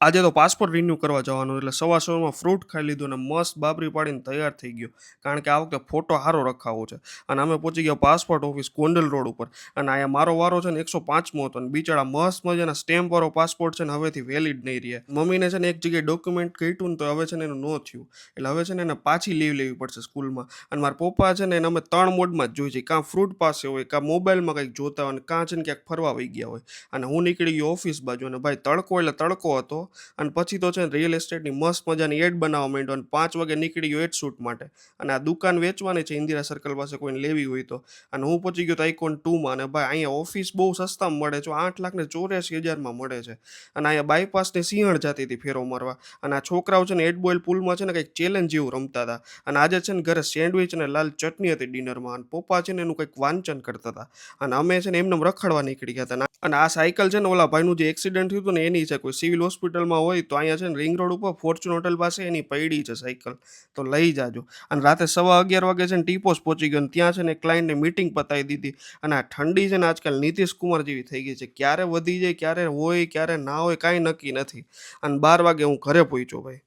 આજે તો passport renew કરવા જવાનું એટલે સવાર-સવારમાં ફ્રૂટ ખાઈ લીધું અને મસ્ત બાબરી પાડીને તૈયાર થઈ ગયો. કારણ કે આ વખતે ફોટો સારો રખાવો છે. અને અમે પહોંચી ગયા પાસપોર્ટ ઓફિસ ગોંડલ રોડ ઉપર. અને અહીંયા મારો વારો છે ને 105મો હતો અને બિચારા મસ્ત મજાના સ્ટેમ્પવાળો પાસપોર્ટ છે ને હવેથી વેલિડ નહીં રહે. મમ્મીને છે ને એક જગ્યાએ ડોક્યુમેન્ટ ઘટ્યું ને તો હવે છે ને એનું ન થયું. એટલે હવે છે ને એને પાછી લીવ લેવી પડશે સ્કૂલમાં. અને મારા પપ્પા છે ને એને અમે 3 મોડમાં જ જોઈ છે. કાં ફ્રૂટ પાસે હોય, કાં મોબાઈલમાં કંઈક જોતા હોય, અને કાં છે ને ક્યાંક ફરવા વઈ ગયા હોય. અને હું નીકળી ગયો ઓફિસ બાજુ અને ભાઈ તડકો એટલે તડકો હતો. અને પછી તો છે ને રિયલ એસ્ટેટની મસ્ત મજાની એડ બનાવવા માંડ્યો અને 5 વાગે નીકળી ગયો એડ શૂટ માટે. અને આ દુકાન વેચવાની છે ઇન્દિરા સર્કલ પાસે કોઈને લેવી હોય તો. અને હું પહોંચી ગયો તો આઇકોન 2માં અને ભાઈ અહીંયા ઓફિસ બહુ સસ્તામાં મળે છે. 8,84,000માં મળે છે. અને અહીંયા બાયપાસની સિંહણ જાતી હતી ફેરો મારવા. અને આ છોકરાઓ છે ને એડ બોઇલ પુલમાં છે ને કંઈક ચેલેન્જ જેવું રમતા હતા. અને આજે છે ને ઘરે સેન્ડવિચ અને લાલ ચટણી હતી ડિનરમાં. અને પપ્પા છે ને એનું કંઈક વાંચન કરતા હતા. અને અમે છે ને એમને રખડવા નીકળી ગયા હતા. અને આ સાયકલ છે ને ઓલા ભાઈનું જે એક્સિડન્ટ થયું હતું ને એની છે. કોઈ સિવિલ હોસ્પિટલમાં હોય તો અહીંયા છે ને રિંગ રોડ ઉપર ફોર્ચ્યુન હોટલ પાસે એની પડી છે સાયકલ. તો લઈ જાજો. અને રાતે 11:15 વાગે છે ને ટીપોસ પહોંચી ગયો અને ત્યાં છે ને ક્લાયન્ટને મીટિંગ પતાવી દીધી. અને આ ઠંડી છે ને આજકાલ નીતિશ કુમાર જેવી થઈ ગઈ છે. ક્યારે વધી જાય, ક્યારે હોય, ક્યારે ના હોય, કાંઈ નક્કી નથી. અને 12 વાગે હું ઘરે પહોંચ્યો ભાઈ.